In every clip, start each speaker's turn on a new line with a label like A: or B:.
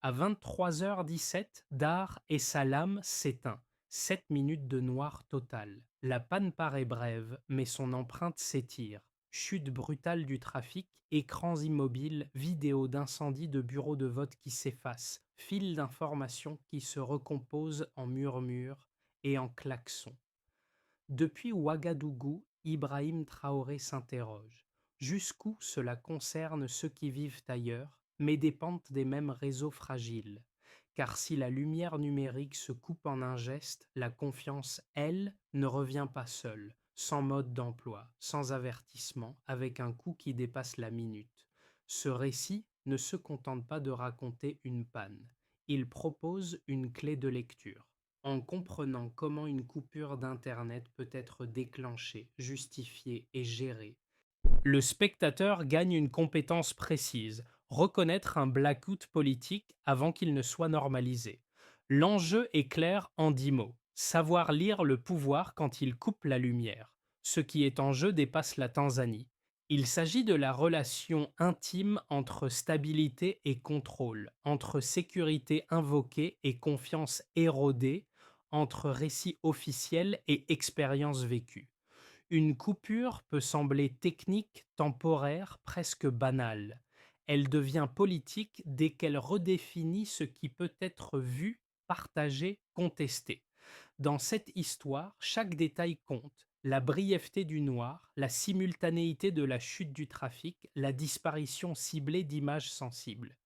A: À 23h17, Dar es Salaam s'éteint. 7 minutes de noir total. La panne paraît brève, mais son empreinte s'étire. Chute brutale du trafic, écrans immobiles, vidéos d'incendie de bureaux de vote qui s'effacent, fils d'informations qui se recomposent en murmures et en klaxons. Depuis Ouagadougou, Ibrahim Traoré s'interroge. Jusqu'où cela concerne ceux qui vivent ailleurs, mais dépendent des mêmes réseaux fragiles? Car si la lumière numérique se coupe en un geste, la confiance, elle, ne revient pas seule, sans mode d'emploi, sans avertissement, avec un coût qui dépasse la minute. Ce récit ne se contente pas de raconter une panne. Il propose une clé de lecture. En comprenant comment une coupure d'Internet peut être déclenchée, justifiée et gérée, le spectateur gagne une compétence précise, reconnaître un blackout politique avant qu'il ne soit normalisé. L'enjeu est clair en 10 mots. Savoir lire le pouvoir quand il coupe la lumière. Ce qui est en jeu dépasse la Tanzanie. Il s'agit de la relation intime entre stabilité et contrôle, entre sécurité invoquée et confiance érodée, entre récit officiel et expérience vécue. Une coupure peut sembler technique, temporaire, presque banale. Elle devient politique dès qu'elle redéfinit ce qui peut être vu, partagé, contesté. Dans cette histoire, chaque détail compte. La brièveté du noir, la simultanéité de la chute du trafic, la disparition ciblée d'images sensibles.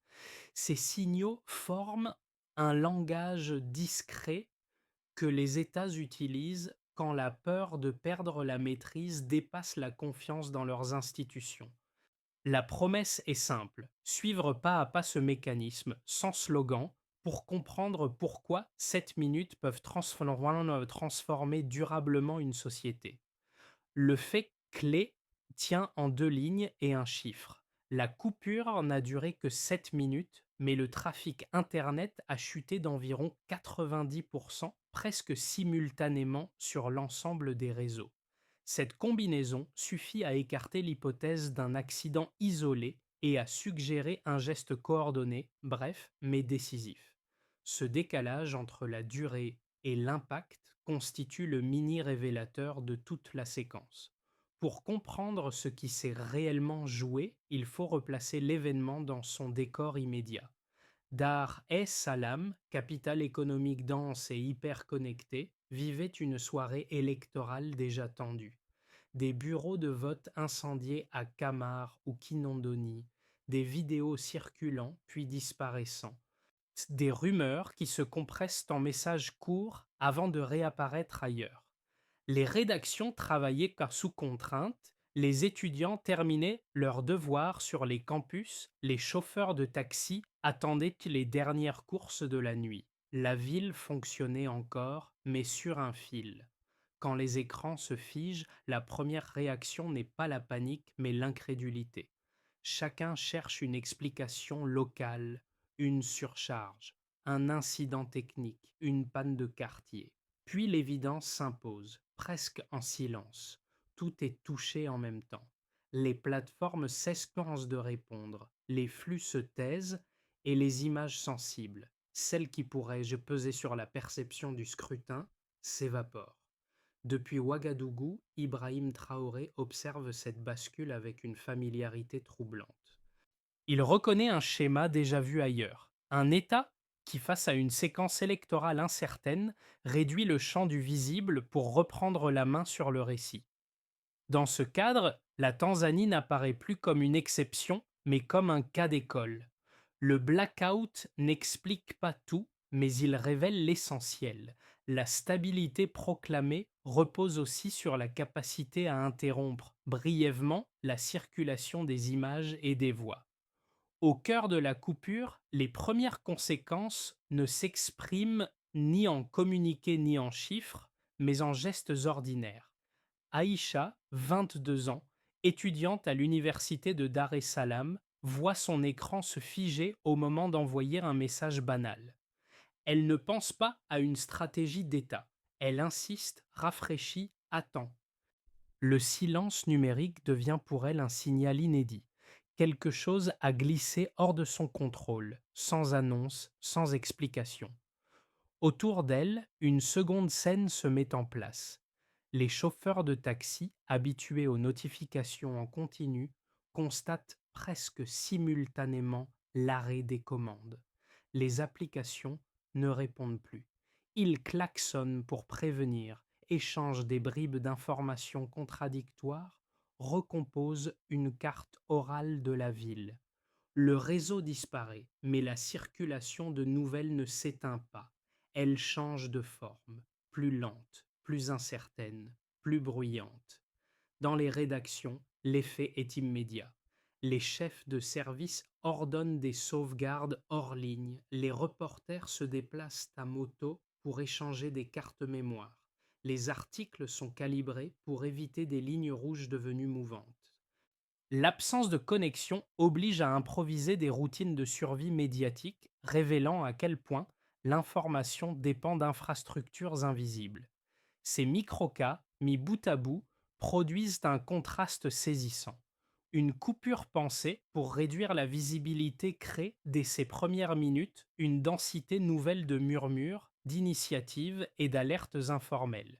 A: Ces signaux forment un langage discret que les États utilisent quand la peur de perdre la maîtrise dépasse la confiance dans leurs institutions. La promesse est simple, suivre pas à pas ce mécanisme, sans slogan, pour comprendre pourquoi 7 minutes peuvent transformer durablement une société. Le fait clé tient en deux lignes et un chiffre. La coupure n'a duré que 7 minutes, mais le trafic Internet a chuté d'environ 90%, presque simultanément sur l'ensemble des réseaux. Cette combinaison suffit à écarter l'hypothèse d'un accident isolé et à suggérer un geste coordonné, bref, mais décisif. Ce décalage entre la durée et l'impact constitue le mini révélateur de toute la séquence. Pour comprendre ce qui s'est réellement joué, il faut replacer l'événement dans son décor immédiat. Dar es Salaam, capitale économique dense et hyper connectée, vivait une soirée électorale déjà tendue. Des bureaux de vote incendiés à Kamar ou Kinondoni, des vidéos circulant puis disparaissant, des rumeurs qui se compressent en messages courts avant de réapparaître ailleurs. Les rédactions travaillaient car sous contrainte, les étudiants terminaient leurs devoirs sur les campus, les chauffeurs de taxi attendaient les dernières courses de la nuit. La ville fonctionnait encore, mais sur un fil. Quand les écrans se figent, la première réaction n'est pas la panique, mais l'incrédulité. Chacun cherche une explication locale, une surcharge, un incident technique, une panne de quartier. Puis l'évidence s'impose, presque en silence. Tout est touché en même temps. Les plateformes s'expansent de répondre, les flux se taisent et les images sensibles, celles qui pourraient peser sur la perception du scrutin, s'évaporent. Depuis Ouagadougou, Ibrahim Traoré observe cette bascule avec une familiarité troublante. Il reconnaît un schéma déjà vu ailleurs. Un État qui, face à une séquence électorale incertaine, réduit le champ du visible pour reprendre la main sur le récit. Dans ce cadre, la Tanzanie n'apparaît plus comme une exception, mais comme un cas d'école. Le blackout n'explique pas tout, mais il révèle l'essentiel. La stabilité proclamée repose aussi sur la capacité à interrompre brièvement la circulation des images et des voix. Au cœur de la coupure, les premières conséquences ne s'expriment ni en communiqués ni en chiffres, mais en gestes ordinaires. Aïcha, 22 ans, étudiante à l'université de Dar es Salaam, voit son écran se figer au moment d'envoyer un message banal. Elle ne pense pas à une stratégie d'État. Elle insiste, rafraîchit, attend. Le silence numérique devient pour elle un signal inédit. Quelque chose a glissé hors de son contrôle, sans annonce, sans explication. Autour d'elle, une seconde scène se met en place. Les chauffeurs de taxi, habitués aux notifications en continu, constatent presque simultanément l'arrêt des commandes. Les applications ne répondent plus. Ils klaxonnent pour prévenir, échangent des bribes d'informations contradictoires, recomposent une carte orale de la ville. Le réseau disparaît, mais la circulation de nouvelles ne s'éteint pas. Elle change de forme, plus lente, plus incertaine, plus bruyante. Dans les rédactions, l'effet est immédiat. Les chefs de service ordonnent des sauvegardes hors ligne. Les reporters se déplacent à moto pour échanger des cartes mémoire. Les articles sont calibrés pour éviter des lignes rouges devenues mouvantes. L'absence de connexion oblige à improviser des routines de survie médiatique, révélant à quel point l'information dépend d'infrastructures invisibles. Ces microcas, mis bout à bout, produisent un contraste saisissant. Une coupure pensée pour réduire la visibilité crée, dès ses premières minutes, une densité nouvelle de murmures, d'initiatives et d'alertes informelles.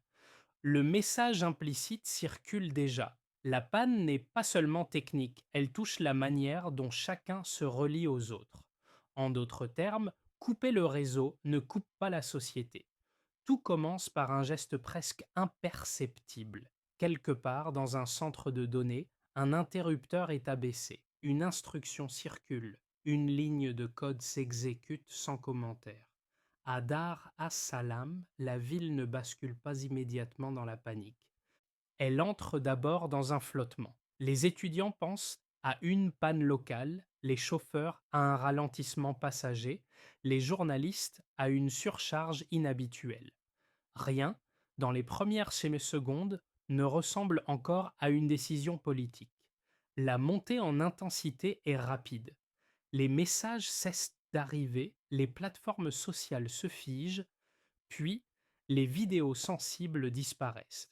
A: Le message implicite circule déjà. La panne n'est pas seulement technique, elle touche la manière dont chacun se relie aux autres. En d'autres termes, couper le réseau ne coupe pas la société. Tout commence par un geste presque imperceptible. Quelque part dans un centre de données, un interrupteur est abaissé, une instruction circule, une ligne de code s'exécute sans commentaire. À Dar as-Salam, la ville ne bascule pas immédiatement dans la panique. Elle entre d'abord dans un flottement. Les étudiants pensent à une panne locale, les chauffeurs à un ralentissement passager, les journalistes à une surcharge inhabituelle. Rien, dans les premières secondes, ne ressemble encore à une décision politique. La montée en intensité est rapide. Les messages cessent d'arriver, les plateformes sociales se figent, puis les vidéos sensibles disparaissent.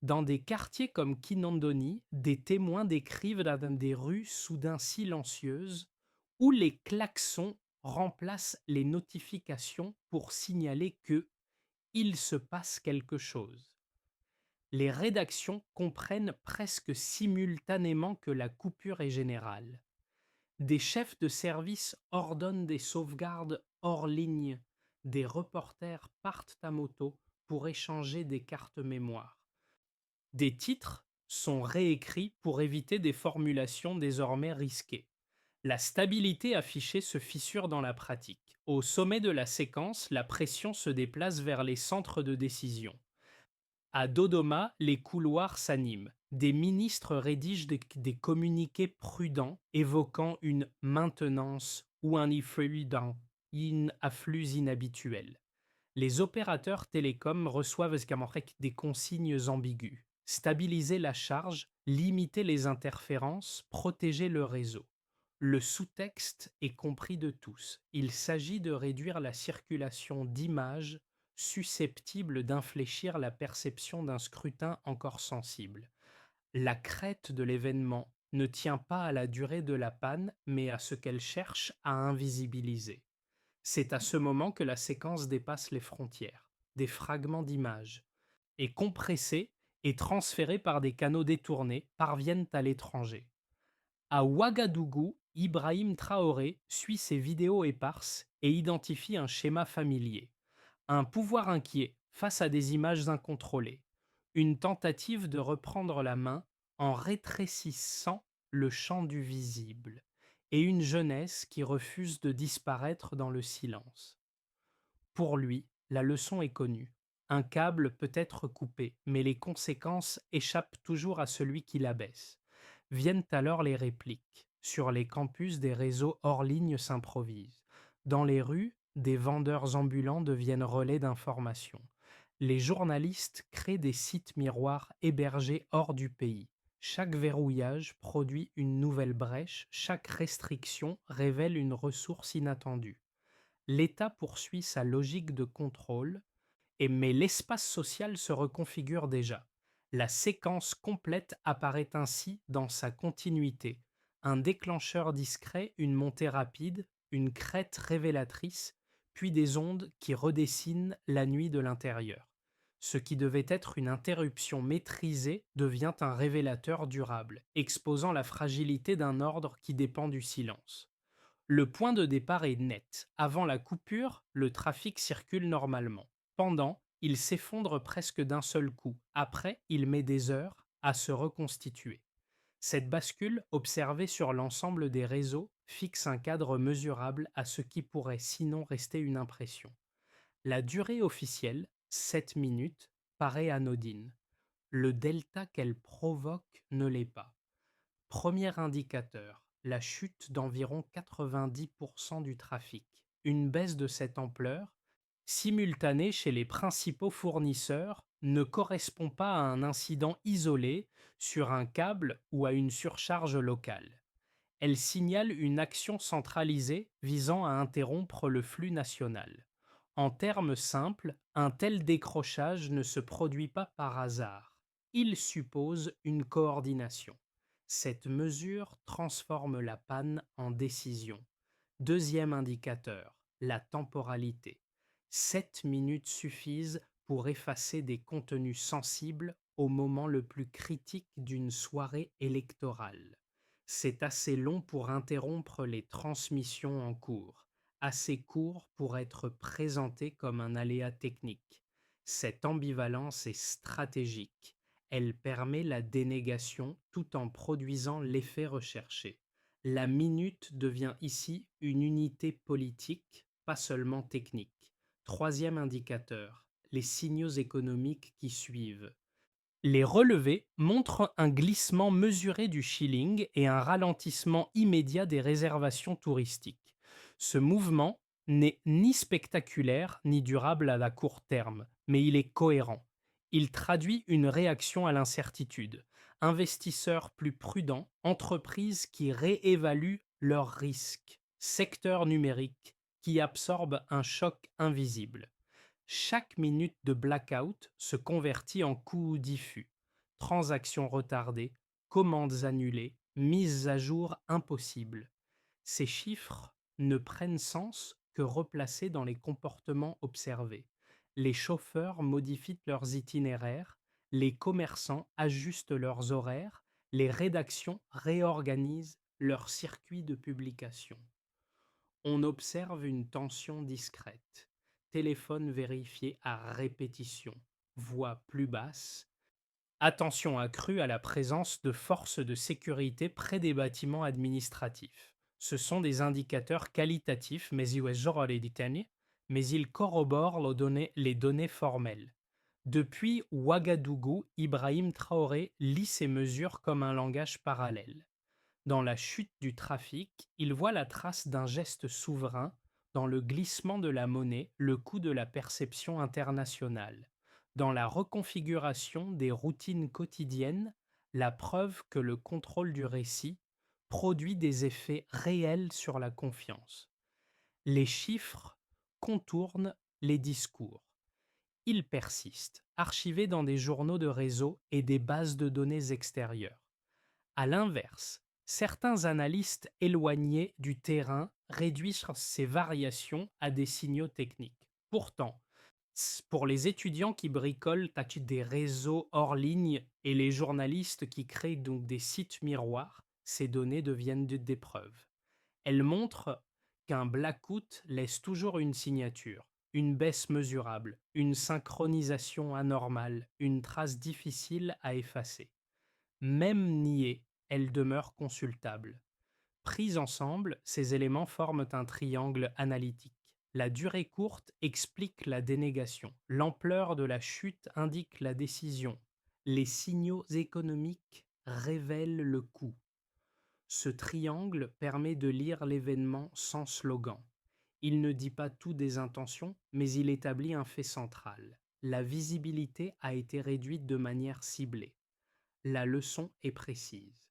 A: Dans des quartiers comme Kinondoni, des témoins décrivent dans des rues soudain silencieuses où les klaxons remplacent les notifications pour signaler que il se passe quelque chose. Les rédactions comprennent presque simultanément que la coupure est générale. Des chefs de service ordonnent des sauvegardes hors ligne. Des reporters partent à moto pour échanger des cartes mémoire. Des titres sont réécrits pour éviter des formulations désormais risquées. La stabilité affichée se fissure dans la pratique. Au sommet de la séquence, la pression se déplace vers les centres de décision. À Dodoma, les couloirs s'animent. Des ministres rédigent des communiqués prudents évoquant une maintenance ou un afflux inhabituel. Les opérateurs télécoms reçoivent des consignes ambiguës. Stabiliser la charge, limiter les interférences, protéger le réseau. Le sous-texte est compris de tous. Il s'agit de réduire la circulation d'images susceptibles d'infléchir la perception d'un scrutin encore sensible. La crête de l'événement ne tient pas à la durée de la panne, mais à ce qu'elle cherche à invisibiliser. C'est à ce moment que la séquence dépasse les frontières. Des fragments d'images, et compressés et transférés par des canaux détournés, parviennent à l'étranger. À Ouagadougou, Ibrahim Traoré suit ces vidéos éparses et identifie un schéma familier. Un pouvoir inquiet face à des images incontrôlées. Une tentative de reprendre la main en rétrécissant le champ du visible. Et une jeunesse qui refuse de disparaître dans le silence. Pour lui, la leçon est connue. Un câble peut être coupé, mais les conséquences échappent toujours à celui qui l'abaisse. Viennent alors les répliques. Sur les campus, des réseaux hors ligne s'improvisent. Dans les rues, des vendeurs ambulants deviennent relais d'information. Les journalistes créent des sites miroirs hébergés hors du pays. Chaque verrouillage produit une nouvelle brèche, chaque restriction révèle une ressource inattendue. L'État poursuit sa logique de contrôle, mais l'espace social se reconfigure déjà. La séquence complète apparaît ainsi dans sa continuité. Un déclencheur discret, une montée rapide, une crête révélatrice, puis des ondes qui redessinent la nuit de l'intérieur. Ce qui devait être une interruption maîtrisée devient un révélateur durable, exposant la fragilité d'un ordre qui dépend du silence. Le point de départ est net. Avant la coupure, le trafic circule normalement. Pendant, il s'effondre presque d'un seul coup. Après, il met des heures à se reconstituer. Cette bascule, observée sur l'ensemble des réseaux, fixe un cadre mesurable à ce qui pourrait sinon rester une impression. La durée officielle, 7 minutes, paraît anodine. Le delta qu'elle provoque ne l'est pas. Premier indicateur, la chute d'environ 90% du trafic. Une baisse de cette ampleur, simultanée chez les principaux fournisseurs, ne correspond pas à un incident isolé sur un câble ou à une surcharge locale. Elle signale une action centralisée visant à interrompre le flux national. En termes simples, un tel décrochage ne se produit pas par hasard. Il suppose une coordination. Cette mesure transforme la panne en décision. Deuxième indicateur, la temporalité. 7 minutes suffisent pour effacer des contenus sensibles au moment le plus critique d'une soirée électorale. C'est assez long pour interrompre les transmissions en cours, assez court pour être présenté comme un aléa technique. Cette ambivalence est stratégique. Elle permet la dénégation tout en produisant l'effet recherché. La minute devient ici une unité politique, pas seulement technique. Troisième indicateur, les signaux économiques qui suivent. Les relevés montrent un glissement mesuré du shilling et un ralentissement immédiat des réservations touristiques. Ce mouvement n'est ni spectaculaire ni durable à la court terme, mais il est cohérent. Il traduit une réaction à l'incertitude. Investisseurs plus prudents, entreprises qui réévaluent leurs risques, secteurs numériques qui absorbent un choc invisible. Chaque minute de blackout se convertit en coût diffus. Transactions retardées, commandes annulées, mises à jour impossibles. Ces chiffres ne prennent sens que replacés dans les comportements observés. Les chauffeurs modifient leurs itinéraires, les commerçants ajustent leurs horaires, les rédactions réorganisent leurs circuits de publication. On observe une tension discrète. Téléphone vérifié à répétition. Voix plus basse. Attention accrue à la présence de forces de sécurité près des bâtiments administratifs. Ce sont des indicateurs qualitatifs, mais ils corroborent les données formelles. Depuis Ouagadougou, Ibrahim Traoré lit ces mesures comme un langage parallèle. Dans la chute du trafic, il voit la trace d'un geste souverain, dans le glissement de la monnaie, le coup de la perception internationale, dans la reconfiguration des routines quotidiennes, la preuve que le contrôle du récit produit des effets réels sur la confiance. Les chiffres contournent les discours. Ils persistent, archivés dans des journaux de réseau et des bases de données extérieures. À l'inverse, certains analystes éloignés du terrain réduisent ces variations à des signaux techniques. Pourtant, pour les étudiants qui bricolent des réseaux hors ligne et les journalistes qui créent donc des sites miroirs, ces données deviennent des preuves. Elles montrent qu'un blackout laisse toujours une signature, une baisse mesurable, une synchronisation anormale, une trace difficile à effacer. Même niées, elles demeurent consultables. Prises ensemble, ces éléments forment un triangle analytique. La durée courte explique la dénégation. L'ampleur de la chute indique la décision. Les signaux économiques révèlent le coût. Ce triangle permet de lire l'événement sans slogan. Il ne dit pas tout des intentions, mais il établit un fait central. La visibilité a été réduite de manière ciblée. La leçon est précise.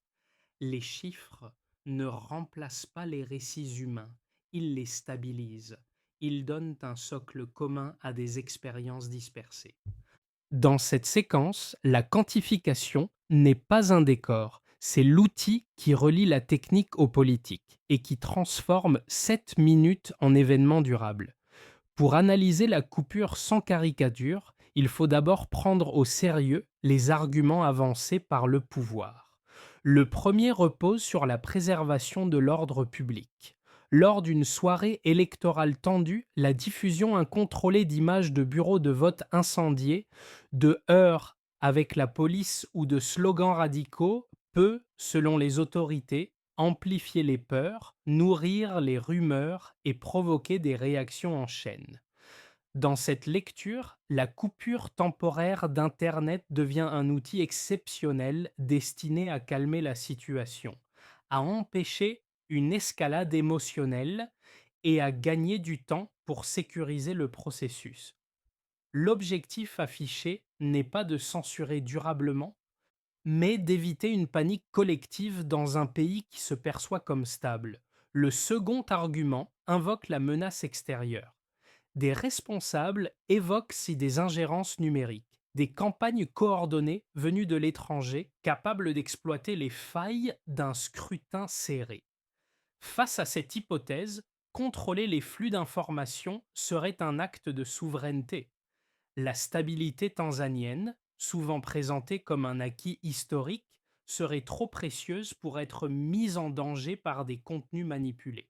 A: Les chiffres ne remplacent pas les récits humains, ils les stabilisent. Ils donnent un socle commun à des expériences dispersées. Dans cette séquence, la quantification n'est pas un décor, C'est l'outil qui relie la technique au politique et qui transforme 7 minutes en événement durable. Pour analyser la coupure sans caricature, il faut d'abord prendre au sérieux les arguments avancés par le pouvoir. Le premier repose sur la préservation de l'ordre public. Lors d'une soirée électorale tendue, la diffusion incontrôlée d'images de bureaux de vote incendiés, de heurts avec la police ou de slogans radicaux peut, selon les autorités, amplifier les peurs, nourrir les rumeurs et provoquer des réactions en chaîne. Dans cette lecture, la coupure temporaire d'Internet devient un outil exceptionnel destiné à calmer la situation, à empêcher une escalade émotionnelle et à gagner du temps pour sécuriser le processus. L'objectif affiché n'est pas de censurer durablement, mais d'éviter une panique collective dans un pays qui se perçoit comme stable. Le second argument invoque la menace extérieure. Des responsables évoquent si des ingérences numériques, des campagnes coordonnées venues de l'étranger capables d'exploiter les failles d'un scrutin serré. Face à cette hypothèse, contrôler les flux d'informations serait un acte de souveraineté. La stabilité tanzanienne, souvent présentée comme un acquis historique, serait trop précieuse pour être mise en danger par des contenus manipulés.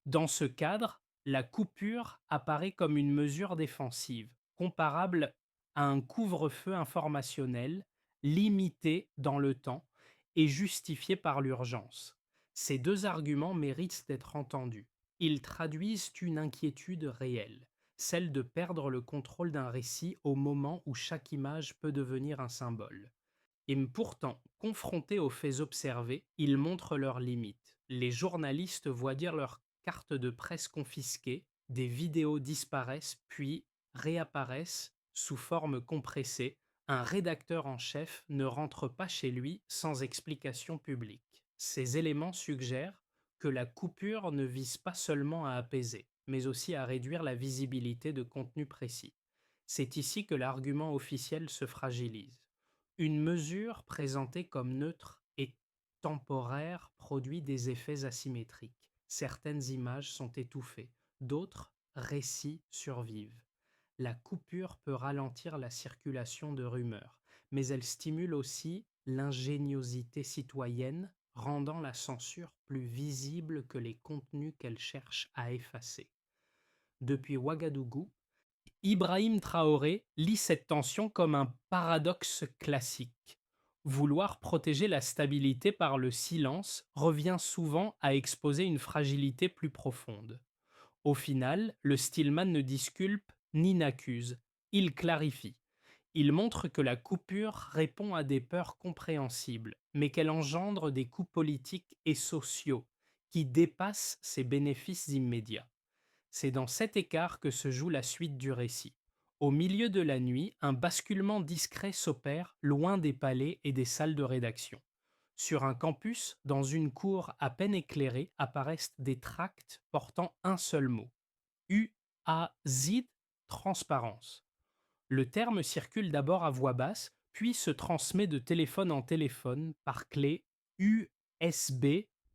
A: Dans ce cadre, la coupure apparaît comme une mesure défensive, comparable à un couvre-feu informationnel, limité dans le temps et justifié par l'urgence. Ces deux arguments méritent d'être entendus. Ils traduisent une inquiétude réelle, celle de perdre le contrôle d'un récit au moment où chaque image peut devenir un symbole. Et pourtant, confrontés aux faits observés, ils montrent leurs limites. Les journalistes voient dire leurs cartes de presse confisquées, des vidéos disparaissent puis réapparaissent sous forme compressée. Un rédacteur en chef ne rentre pas chez lui sans explication publique. Ces éléments suggèrent que la coupure ne vise pas seulement à apaiser, mais aussi à réduire la visibilité de contenus précis. C'est ici que l'argument officiel se fragilise. Une mesure présentée comme neutre et temporaire produit des effets asymétriques. Certaines images sont étouffées, d'autres récits survivent. La coupure peut ralentir la circulation de rumeurs, mais elle stimule aussi l'ingéniosité citoyenne, rendant la censure plus visible que les contenus qu'elle cherche à effacer. Depuis Ouagadougou, Ibrahim Traoré lit cette tension comme un paradoxe classique. Vouloir protéger la stabilité par le silence revient souvent à exposer une fragilité plus profonde. Au final, le stillman ne disculpe ni n'accuse, il clarifie. Il montre que la coupure répond à des peurs compréhensibles, mais qu'elle engendre des coûts politiques et sociaux qui dépassent ses bénéfices immédiats. C'est dans cet écart que se joue la suite du récit. Au milieu de la nuit, un basculement discret s'opère loin des palais et des salles de rédaction. Sur un campus, dans une cour à peine éclairée, apparaissent des tracts portant un seul mot. UAZ, transparence. Le terme circule d'abord à voix basse, puis se transmet de téléphone en téléphone par clé USB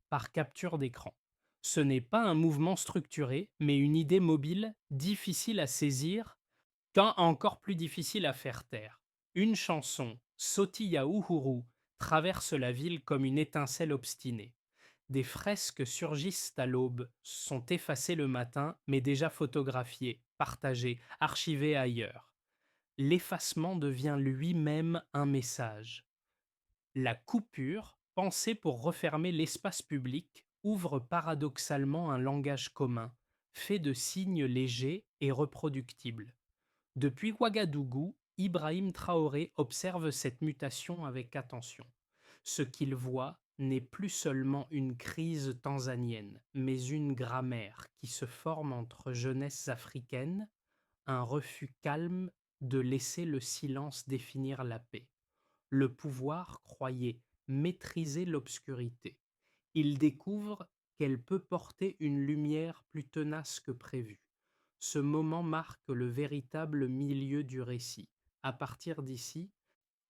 A: par capture d'écran. Ce n'est pas un mouvement structuré, mais une idée mobile, difficile à saisir, quand encore plus difficile à faire taire. Une chanson, Sotia Uhuru, traverse la ville comme une étincelle obstinée. Des fresques surgissent à l'aube, sont effacées le matin, mais déjà photographiées, partagées, archivées ailleurs. L'effacement devient lui-même un message. La coupure, pensée pour refermer l'espace public, ouvre paradoxalement un langage commun, fait de signes légers et reproductibles. Depuis Ouagadougou, Ibrahim Traoré observe cette mutation avec attention. Ce qu'il voit n'est plus seulement une crise tanzanienne, mais une grammaire qui se forme entre jeunesse africaine, un refus calme de laisser le silence définir la paix. Le pouvoir croyait maîtriser l'obscurité. Il découvre qu'elle peut porter une lumière plus tenace que prévu. Ce moment marque le véritable milieu du récit. À partir d'ici,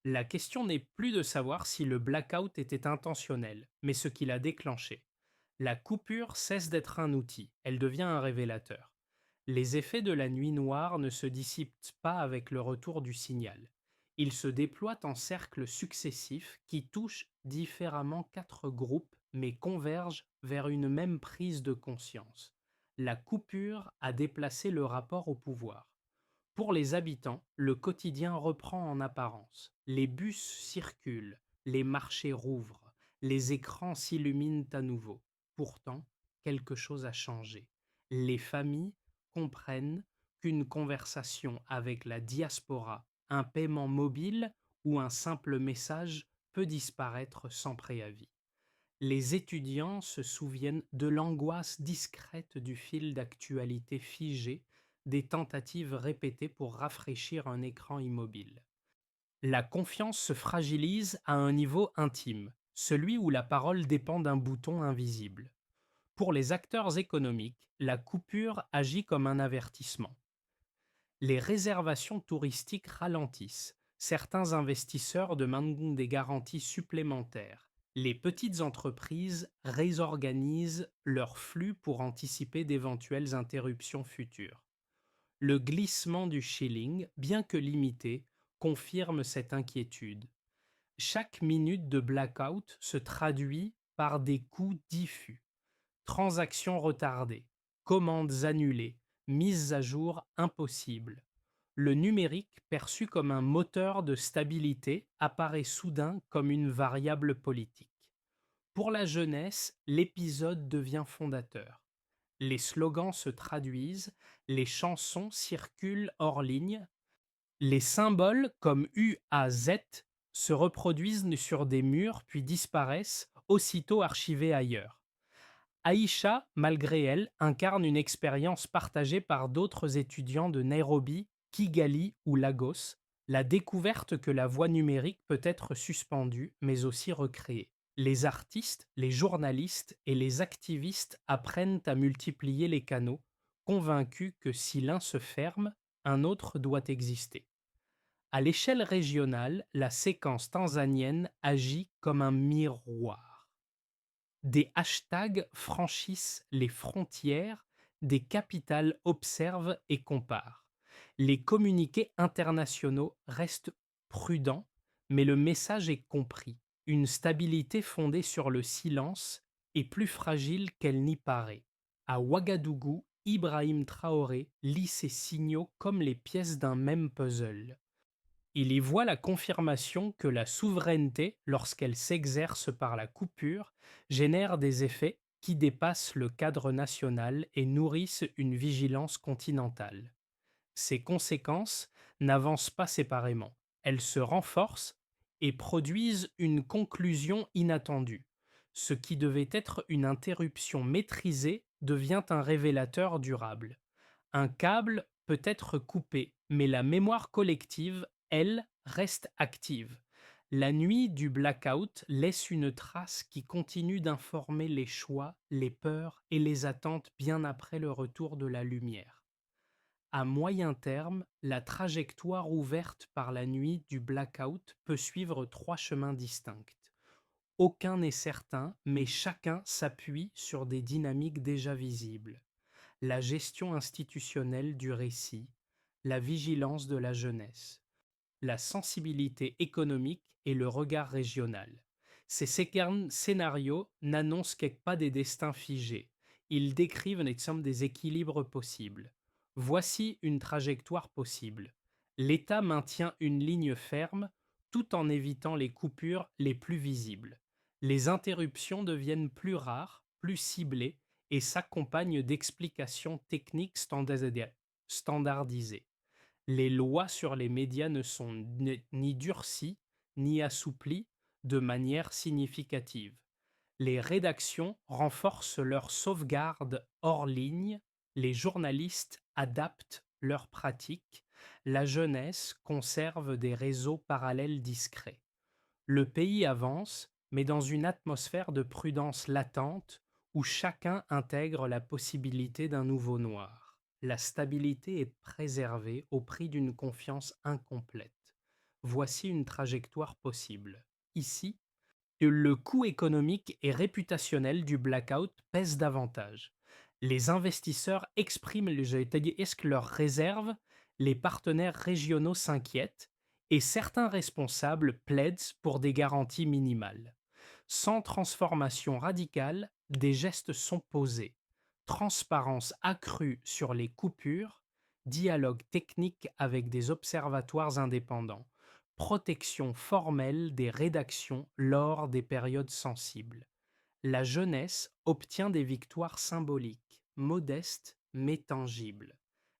A: La question n'est plus de savoir si le blackout était intentionnel, mais ce qui l'a déclenché. La coupure cesse d'être un outil, elle devient un révélateur. Les effets de la nuit noire ne se dissipent pas avec le retour du signal. Ils se déploient en cercles successifs qui touchent différemment quatre groupes mais convergent vers une même prise de conscience. La coupure a déplacé le rapport au pouvoir. Pour les habitants, le quotidien reprend en apparence. Les bus circulent, les marchés rouvrent, les écrans s'illuminent à nouveau. Pourtant, quelque chose a changé. Les familles comprennent qu'une conversation avec la diaspora, un paiement mobile ou un simple message peut disparaître sans préavis. Les étudiants se souviennent de l'angoisse discrète du fil d'actualité figé, des tentatives répétées pour rafraîchir un écran immobile. La confiance se fragilise à un niveau intime, celui où la parole dépend d'un bouton invisible. Pour les acteurs économiques, la coupure agit comme un avertissement. Les réservations touristiques ralentissent. Certains investisseurs demandent des garanties supplémentaires. Les petites entreprises réorganisent leurs flux pour anticiper d'éventuelles interruptions futures. Le glissement du shilling, bien que limité, confirme cette inquiétude. Chaque minute de blackout se traduit par des coûts diffus, transactions retardées, commandes annulées, mises à jour impossibles. Le numérique, perçu comme un moteur de stabilité, apparaît soudain comme une variable politique. Pour la jeunesse, l'épisode devient fondateur. Les slogans se traduisent, les chansons circulent hors ligne, les symboles comme U, A, Z se reproduisent sur des murs puis disparaissent, aussitôt archivés ailleurs. Aïcha, malgré elle, incarne une expérience partagée par d'autres étudiants de Nairobi, Kigali ou Lagos, la découverte que la voix numérique peut être suspendue mais aussi recréée. Les artistes, les journalistes et les activistes apprennent à multiplier les canaux, convaincus que si l'un se ferme, un autre doit exister. À l'échelle régionale, la séquence tanzanienne agit comme un miroir. Des hashtags franchissent les frontières, des capitales observent et comparent. Les communiqués internationaux restent prudents, mais le message est compris. Une stabilité fondée sur le silence est plus fragile qu'elle n'y paraît. À Ouagadougou, Ibrahim Traoré lit ces signaux comme les pièces d'un même puzzle. Il y voit la confirmation que la souveraineté, lorsqu'elle s'exerce par la coupure, génère des effets qui dépassent le cadre national et nourrissent une vigilance continentale. Ces conséquences n'avancent pas séparément, elles se renforcent et produisent une conclusion inattendue. Ce qui devait être une interruption maîtrisée devient un révélateur durable. Un câble peut être coupé, mais la mémoire collective, elle, reste active. La nuit du blackout laisse une trace qui continue d'informer les choix, les peurs et les attentes bien après le retour de la lumière. À moyen terme, la trajectoire ouverte par la nuit du blackout peut suivre trois chemins distincts. Aucun n'est certain, mais chacun s'appuie sur des dynamiques déjà visibles: la gestion institutionnelle du récit, la vigilance de la jeunesse, la sensibilité économique et le regard régional. Ces scénarios n'annoncent pas des destins figés. Ils décrivent des équilibres possibles. Voici une trajectoire possible. L'État maintient une ligne ferme tout en évitant les coupures les plus visibles. Les interruptions deviennent plus rares, plus ciblées et s'accompagnent d'explications techniques standardisées. Les lois sur les médias ne sont ni durcies ni assouplies de manière significative. Les rédactions renforcent leurs sauvegardes hors ligne, les journalistes adaptent leurs pratiques, la jeunesse conserve des réseaux parallèles discrets. Le pays avance, mais dans une atmosphère de prudence latente où chacun intègre la possibilité d'un nouveau noir. La stabilité est préservée au prix d'une confiance incomplète. Voici une trajectoire possible. Ici, le coût économique et réputationnel du blackout pèse davantage. Les investisseurs expriment leurs réserves, les partenaires régionaux s'inquiètent et certains responsables plaident pour des garanties minimales. Sans transformation radicale, des gestes sont posés. Transparence accrue sur les coupures, dialogue technique avec des observatoires indépendants, protection formelle des rédactions lors des périodes sensibles. La jeunesse obtient des victoires symboliques, modestes mais tangibles.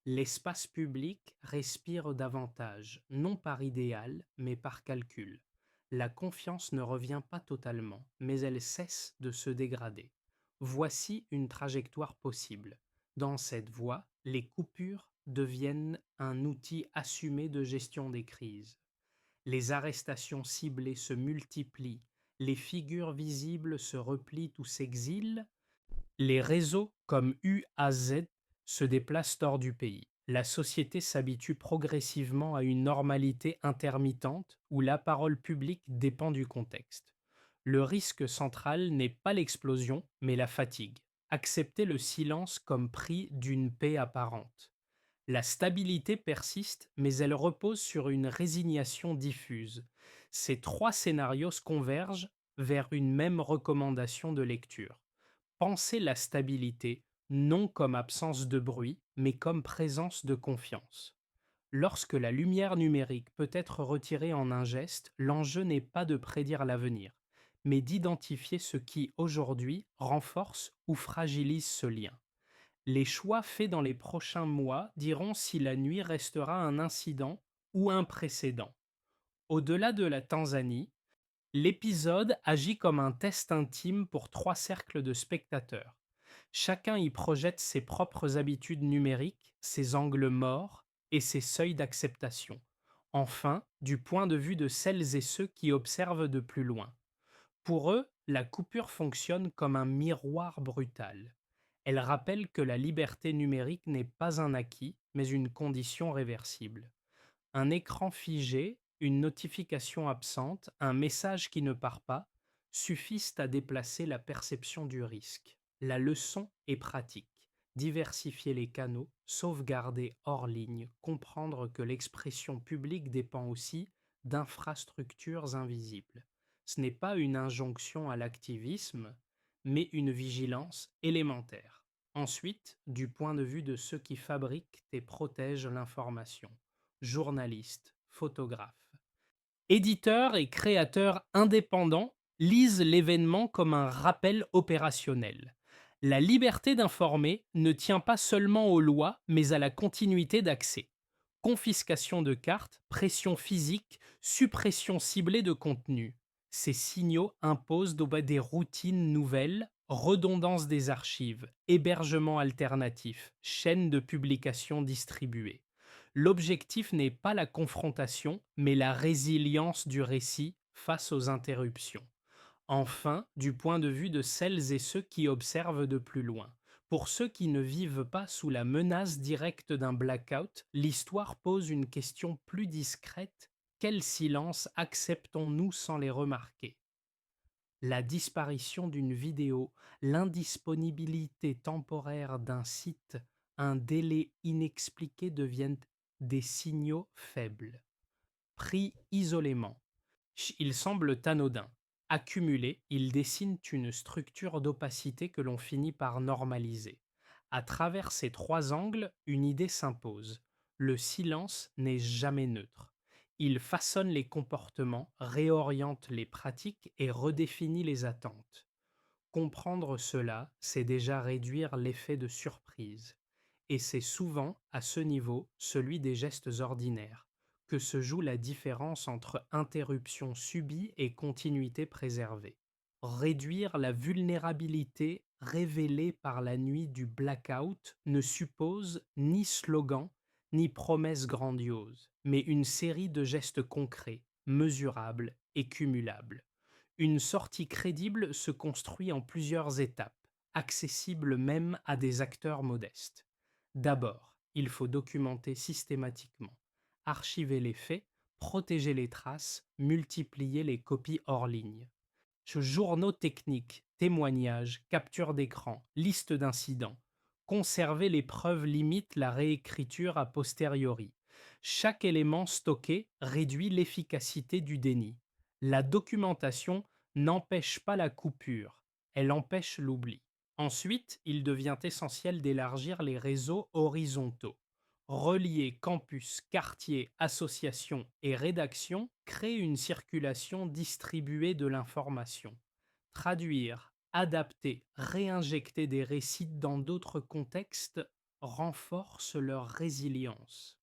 A: L'espace public respire davantage, non par idéal, mais par calcul. La confiance ne revient pas totalement, mais elle cesse de se dégrader. Voici une trajectoire possible. Dans cette voie, les coupures deviennent un outil assumé de gestion des crises. Les arrestations ciblées se multiplient, les figures visibles se replient ou s'exilent, les réseaux comme UAZ se déplacent hors du pays. La société s'habitue progressivement à une normalité intermittente où la parole publique dépend du contexte. Le risque central n'est pas l'explosion, mais la fatigue. Accepter le silence comme prix d'une paix apparente. La stabilité persiste, mais elle repose sur une résignation diffuse. Ces trois scénarios convergent vers une même recommandation de lecture. Pensez la stabilité non comme absence de bruit, mais comme présence de confiance. Lorsque la lumière numérique peut être retirée en un geste, l'enjeu n'est pas de prédire l'avenir, mais d'identifier ce qui, aujourd'hui, renforce ou fragilise ce lien. Les choix faits dans les prochains mois diront si la nuit restera un incident ou un précédent. Au-delà de la Tanzanie, l'épisode agit comme un test intime pour trois cercles de spectateurs. Chacun y projette ses propres habitudes numériques, ses angles morts et ses seuils d'acceptation. Enfin, du point de vue de celles et ceux qui observent de plus loin. Pour eux, la coupure fonctionne comme un miroir brutal. Elle rappelle que la liberté numérique n'est pas un acquis, mais une condition réversible. Un écran figé, une notification absente, un message qui ne part pas, suffisent à déplacer la perception du risque. La leçon est pratique. Diversifier les canaux, sauvegarder hors ligne, comprendre que l'expression publique dépend aussi d'infrastructures invisibles. Ce n'est pas une injonction à l'activisme, mais une vigilance élémentaire. Ensuite, du point de vue de ceux qui fabriquent et protègent l'information, journalistes, photographes, éditeurs et créateurs indépendants lisent l'événement comme un rappel opérationnel. La liberté d'informer ne tient pas seulement aux lois, mais à la continuité d'accès. Confiscation de cartes, pression physique, suppression ciblée de contenu. Ces signaux imposent des routines nouvelles, redondance des archives, hébergement alternatif, chaîne de publication distribuée. L'objectif n'est pas la confrontation, mais la résilience du récit face aux interruptions. Enfin, du point de vue de celles et ceux qui observent de plus loin. Pour ceux qui ne vivent pas sous la menace directe d'un blackout, l'histoire pose une question plus discrète. Quel silence acceptons-nous sans les remarquer? La disparition d'une vidéo, l'indisponibilité temporaire d'un site, un délai inexpliqué deviennent des signaux faibles. Pris isolément, ils semblent anodins. Accumulés, ils dessinent une structure d'opacité que l'on finit par normaliser. À travers ces trois angles, une idée s'impose. Le silence n'est jamais neutre. Il façonne les comportements, réoriente les pratiques et redéfinit les attentes. Comprendre cela, c'est déjà réduire l'effet de surprise. Et c'est souvent, à ce niveau, celui des gestes ordinaires, que se joue la différence entre interruption subie et continuité préservée. Réduire la vulnérabilité révélée par la nuit du blackout ne suppose ni slogan, ni promesse grandiose, mais une série de gestes concrets, mesurables et cumulables. Une sortie crédible se construit en plusieurs étapes, accessibles même à des acteurs modestes. D'abord, il faut documenter systématiquement, archiver les faits, protéger les traces, multiplier les copies hors ligne. Journaux techniques, témoignages, captures d'écran, liste d'incidents. Conserver les preuves limite la réécriture a posteriori. Chaque élément stocké réduit l'efficacité du déni. La documentation n'empêche pas la coupure, elle empêche l'oubli. Ensuite, il devient essentiel d'élargir les réseaux horizontaux. Relier campus, quartiers, associations et rédactions crée une circulation distribuée de l'information. Traduire, adapter, réinjecter des récits dans d'autres contextes renforce leur résilience.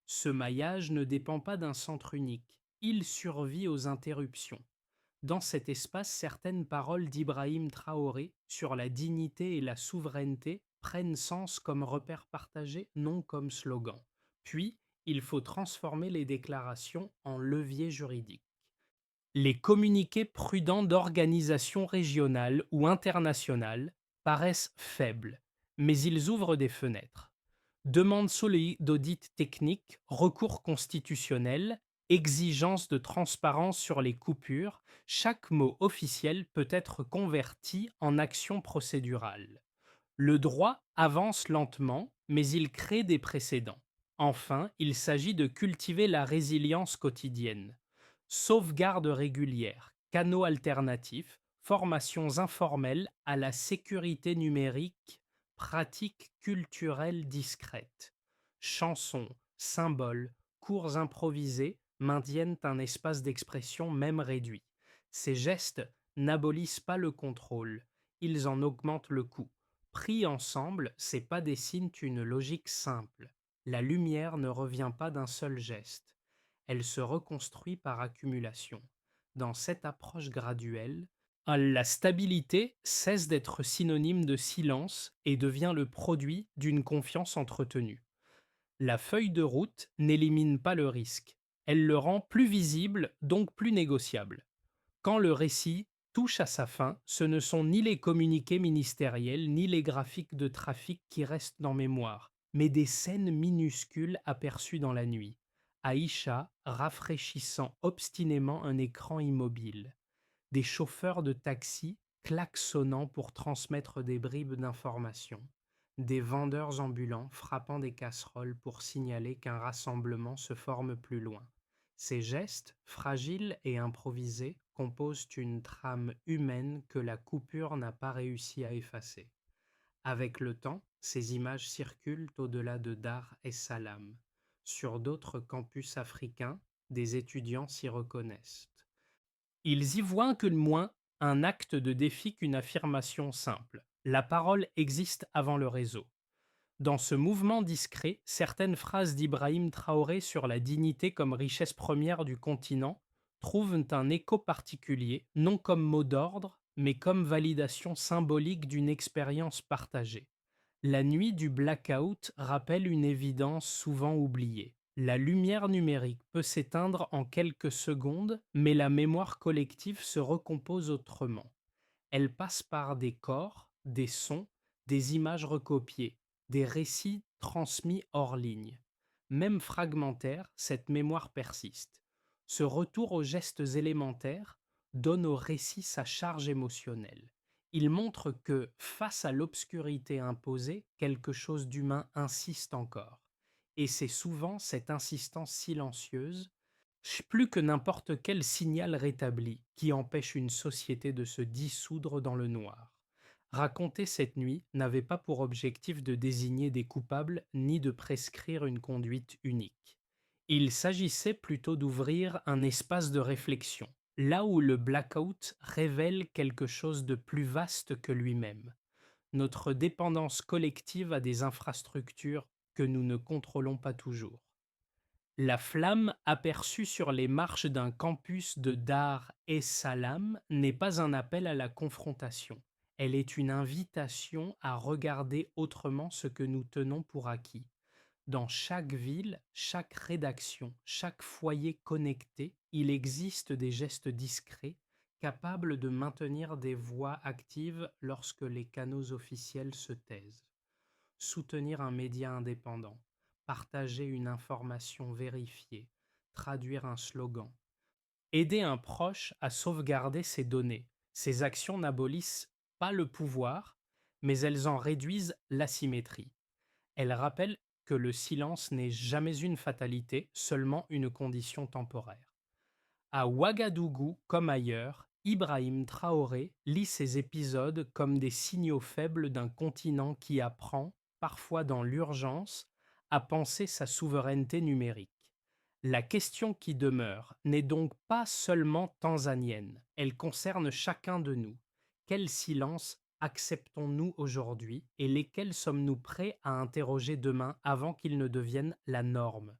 A: Ce maillage ne dépend pas d'un centre unique, il survit aux interruptions. Dans cet espace, certaines paroles d'Ibrahim Traoré sur la dignité et la souveraineté prennent sens comme repère partagé, non comme slogan. Puis, il faut transformer les déclarations en levier juridique. Les communiqués prudents d'organisations régionales ou internationales paraissent faibles, mais ils ouvrent des fenêtres. Demande solide d'audit technique, recours constitutionnel, exigence de transparence sur les coupures, chaque mot officiel peut être converti en action procédurale. Le droit avance lentement, mais il crée des précédents. Enfin, il s'agit de cultiver la résilience quotidienne. Sauvegarde régulière, canaux alternatifs, formations informelles à la sécurité numérique, pratiques culturelles discrètes. Chansons, symboles, cours improvisés maintiennent un espace d'expression même réduit. Ces gestes n'abolissent pas le contrôle, ils en augmentent le coût. Pris ensemble, ces pas dessinent une logique simple. La lumière ne revient pas d'un seul geste. Elle se reconstruit par accumulation. Dans cette approche graduelle, la stabilité cesse d'être synonyme de silence et devient le produit d'une confiance entretenue. La feuille de route n'élimine pas le risque. Elle le rend plus visible, donc plus négociable. Quand le récit touche à sa fin, ce ne sont ni les communiqués ministériels ni les graphiques de trafic qui restent en mémoire, mais des scènes minuscules aperçues dans la nuit. Aïcha rafraîchissant obstinément un écran immobile. Des chauffeurs de taxi klaxonnant pour transmettre des bribes d'informations. Des vendeurs ambulants frappant des casseroles pour signaler qu'un rassemblement se forme plus loin. Ces gestes, fragiles et improvisés, composent une trame humaine que la coupure n'a pas réussi à effacer. Avec le temps, ces images circulent au-delà de Dar es Salaam. Sur d'autres campus africains, des étudiants s'y reconnaissent. Ils y voient que moins un acte de défi qu'une affirmation simple. La parole existe avant le réseau. Dans ce mouvement discret, certaines phrases d'Ibrahim Traoré sur la dignité comme richesse première du continent trouvent un écho particulier, non comme mot d'ordre, mais comme validation symbolique d'une expérience partagée. La nuit du blackout rappelle une évidence souvent oubliée. La lumière numérique peut s'éteindre en quelques secondes, mais la mémoire collective se recompose autrement. Elle passe par des corps, des sons, des images recopiées, des récits transmis hors ligne. Même fragmentaire, cette mémoire persiste. Ce retour aux gestes élémentaires donne au récit sa charge émotionnelle. Il montre que, face à l'obscurité imposée, quelque chose d'humain insiste encore. Et c'est souvent cette insistance silencieuse, plus que n'importe quel signal rétabli, qui empêche une société de se dissoudre dans le noir. Raconter cette nuit n'avait pas pour objectif de désigner des coupables ni de prescrire une conduite unique. Il s'agissait plutôt d'ouvrir un espace de réflexion, là où le blackout révèle quelque chose de plus vaste que lui-même, notre dépendance collective à des infrastructures que nous ne contrôlons pas toujours. La flamme aperçue sur les marches d'un campus de Dar es Salaam n'est pas un appel à la confrontation. Elle est une invitation à regarder autrement ce que nous tenons pour acquis. Dans chaque ville, chaque rédaction, chaque foyer connecté, il existe des gestes discrets capables de maintenir des voix actives lorsque les canaux officiels se taisent. Soutenir un média indépendant, partager une information vérifiée, traduire un slogan. Aider un proche à sauvegarder ses données. Ces actions n'abolissent pas le pouvoir, mais elles en réduisent l'asymétrie. Elles rappellent que le silence n'est jamais une fatalité, seulement une condition temporaire. À Ouagadougou comme ailleurs, Ibrahim Traoré lit ces épisodes comme des signaux faibles d'un continent qui apprend, parfois dans l'urgence, à penser sa souveraineté numérique. La question qui demeure n'est donc pas seulement tanzanienne, elle concerne chacun de nous. Quel silence acceptons-nous aujourd'hui et lesquels sommes-nous prêts à interroger demain avant qu'ils ne deviennent la norme?